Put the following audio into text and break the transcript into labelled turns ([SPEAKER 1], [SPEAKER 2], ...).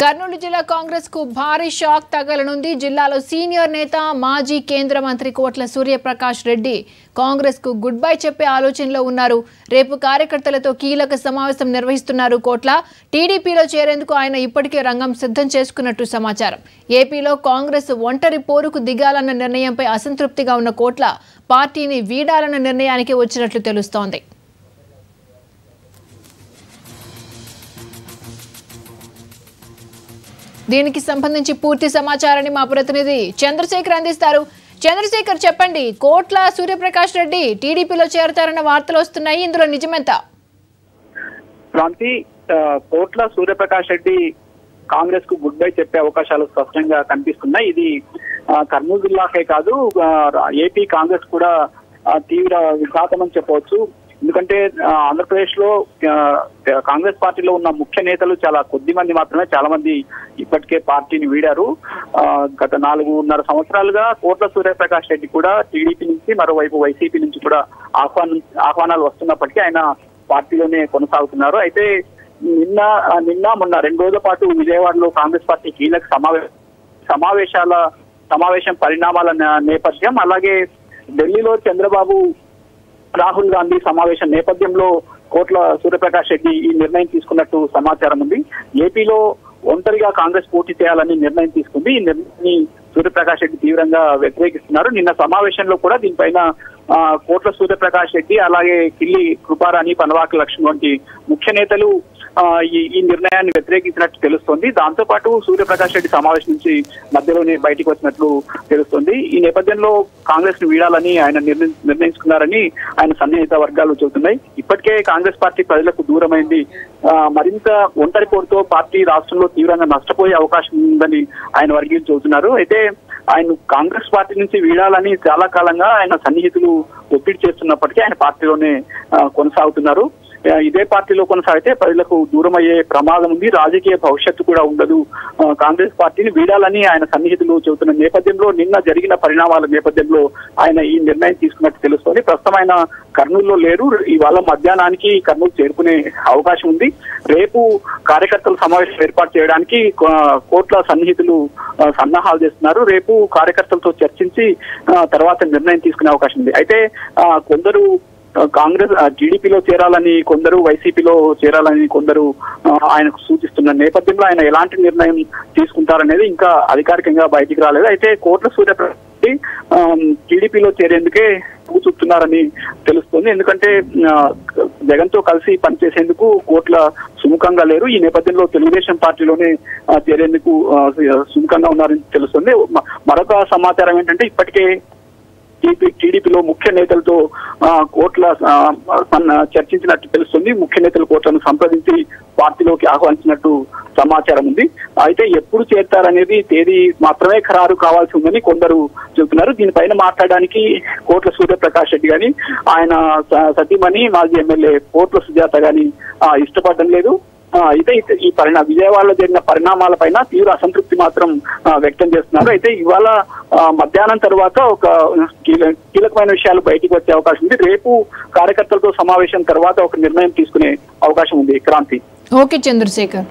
[SPEAKER 1] కర్నూలు జిల్లా కాంగ్రెస్ కు భారీ షాక్ తగలనుంది. జిల్లాలో సీనియర్ నేత మాజీ కేంద్ర మంత్రి కోట్ల సూర్యప్రకాష్ రెడ్డి కాంగ్రెస్ కు గుడ్ బై చెప్పే ఆలోచనలో ఉన్నారు. రేపు కార్యకర్తలతో కీలక సమావేశం నిర్వహిస్తున్నారు కోట్ల. టీడీపీలో చేరేందుకు ఆయన ఇప్పటికే రంగం సిద్ధం చేసుకున్నట్టు సమాచారం. ఏపీలో కాంగ్రెస్ ఒంటరి పోరుకు దిగాలన్న నిర్ణయంపై అసంతృప్తిగా ఉన్న కోట్ల పార్టీని వీడాలన్న నిర్ణయానికి వచ్చినట్లు తెలుస్తోంది. దీనికి సంబంధించి పూర్తి సమాచారాన్ని మా ప్రతినిధి చంద్రశేఖర్ అందిస్తారు. చంద్రశేఖర్, చెప్పండి, కోట్ల సూర్యప్రకాష్ రెడ్డి టీడీపీలో చేరతారన్న వార్తలు వస్తున్నాయి. ఇందులో నిజమెంత?
[SPEAKER 2] క్రాంతి, కోట్ల సూర్యప్రకాష్ రెడ్డి కాంగ్రెస్ కు గుడ్ బై చెప్పే అవకాశాలు స్పష్టంగా కనిపిస్తున్నాయి. ఇది కర్నూలు జిల్లాకే కాదు, ఏపీ కాంగ్రెస్ కూడా తీవ్ర విఘాతమని చెప్పవచ్చు. ఎందుకంటే ఆంధ్రప్రదేశ్ లో కాంగ్రెస్ పార్టీలో ఉన్న ముఖ్య నేతలు చాలా కొద్ది మంది మాత్రమే, చాలా మంది ఇప్పటికే పార్టీని వీడారు. గత 4.5 సంవత్సరాలుగా కోట్ల సూర్యప్రకాష్ రెడ్డి కూడా టీడీపీ నుంచి, మరోవైపు వైసీపీ నుంచి కూడా ఆహ్వానాలు వస్తున్నప్పటికీ ఆయన పార్టీలోనే కొనసాగుతున్నారు. అయితే మొన్న 2 రోజుల పాటు విజయవాడలో కాంగ్రెస్ పార్టీ కీలక సమావేశం పరిణామాల నేపథ్యం, అలాగే ఢిల్లీలో చంద్రబాబు రాహుల్ గాంధీ సమావేశం నేపథ్యంలో కోట్ల సూర్యప్రకాష్ రెడ్డి ఈ నిర్ణయం తీసుకున్నట్టు సమాచారం ఉంది. ఏపీలో ఒంటరిగా కాంగ్రెస్ పోటీ చేయాలని నిర్ణయం తీసుకుంది. ఈ నిర్ణయాన్ని సూర్యప్రకాష్ రెడ్డి తీవ్రంగా వ్యతిరేకిస్తున్నారు. నిన్న సమావేశంలో కూడా దీనిపైన కోట్ల సూర్యప్రకాష్ రెడ్డి, అలాగే కిల్లి కృపారాణి, పనవాక లక్ష్మణ్ వంటి ముఖ్య నేతలు ఈ నిర్ణయాన్ని వ్యతిరేకించినట్టు తెలుస్తోంది. దాంతో పాటు సూర్యప్రకాష్ రెడ్డి సమావేశం నుంచి మధ్యలోనే బయటకు వచ్చినట్లు తెలుస్తోంది. ఈ నేపథ్యంలో కాంగ్రెస్ ను వీడాలని ఆయన నిర్ణయించుకున్నారని ఆయన సన్నిహిత వర్గాలు చెబుతున్నాయి. ఇప్పటికే కాంగ్రెస్ పార్టీ ప్రజలకు దూరమైంది. మరింత ఒంటరి పోరుతో పార్టీ రాష్ట్రంలో తీవ్రంగా నష్టపోయే అవకాశం ఉందని ఆయన వర్గీయులు చెబుతున్నారు. అయితే ఆయన కాంగ్రెస్ పార్టీ నుంచి వీడాలని చాలా కాలంగా ఆయన సన్నిహితులు ఒత్తిడి చేస్తున్నప్పటికీ ఆయన పార్టీలోనే కొనసాగుతున్నారు. ఇదే పార్టీలో కొనసాగితే ప్రజలకు దూరం అయ్యే ప్రమాదం ఉంది, రాజకీయ భవిష్యత్తు కూడా ఉండదు. కాంగ్రెస్ పార్టీని వీడాలని ఆయన సన్నిహితులు చెబుతున్న నేపథ్యంలో, నిన్న జరిగిన పరిణామాల నేపథ్యంలో ఆయన ఈ నిర్ణయం తీసుకున్నట్టు తెలుస్తోంది. ప్రస్తుతం ఆయన కర్నూలులో లేరు. ఇవాళ మధ్యాహ్నానికి కర్నూలు చేరుకునే అవకాశం ఉంది. రేపు కార్యకర్తల సమావేశం ఏర్పాటు చేయడానికి కోట్ల సన్నిహితులు సన్నాహాలు చేస్తున్నారు. రేపు కార్యకర్తలతో చర్చించి తర్వాత నిర్ణయం తీసుకునే అవకాశం ఉంది. అయితే కొందరు కాంగ్రెస్ టీడీపీలో చేరాలని, కొందరు వైసీపీలో చేరాలని కొందరు ఆయనకు సూచిస్తున్న నేపథ్యంలో ఆయన ఎలాంటి నిర్ణయం తీసుకుంటారనేది ఇంకా అధికారికంగా బయటికి రాలేదు. అయితే కోట్ల సూర్యప్రకాష్ టీడీపీలో చేరేందుకే చూస్తున్నారని తెలుస్తుంది. ఎందుకంటే జగన్ తో కలిసి పనిచేసేందుకు కోట్ల సుముఖంగా లేరు. ఈ నేపథ్యంలో తెలుగుదేశం పార్టీలోనే చేరేందుకు సుముఖంగా ఉన్నారని తెలుస్తుంది. మరొక సమాచారం ఏంటంటే, ఇప్పటికే టీడీపీలో ముఖ్య నేతలతో కోట్ల చర్చించినట్టు తెలుస్తుంది. ముఖ్య నేతలు కోట్లను సంప్రదించి పార్టీలోకి ఆహ్వానించినట్టు సమాచారం ఉంది. అయితే ఎప్పుడు చేరతారనేది తేదీ మాత్రమే ఖరారు కావాల్సి ఉందని కొందరు చెబుతున్నారు. దీనిపైన మాట్లాడడానికి కోట్ల సూర్యప్రకాష్ రెడ్డి గాని, ఆయన సతీమణి మాజీ ఎమ్మెల్యే కోట్ల సుజాత గాని ఇష్టపడడం లేదు. అయితే ఈ విజయవాడలో జరిగిన పరిణామాలపైన తీవ్ర అసంతృప్తి మాత్రం వ్యక్తం చేస్తున్నారు. అయితే ఇవాళ మధ్యాహ్నం తర్వాత ఒక కీలకమైన విషయాలు బయటికి వచ్చే అవకాశం ఉంది. రేపు కార్యకర్తలతో సమావేశం తర్వాత ఒక నిర్ణయం తీసుకునే అవకాశం ఉంది. క్రాంతి.
[SPEAKER 1] ఓకే చంద్రశేఖర్.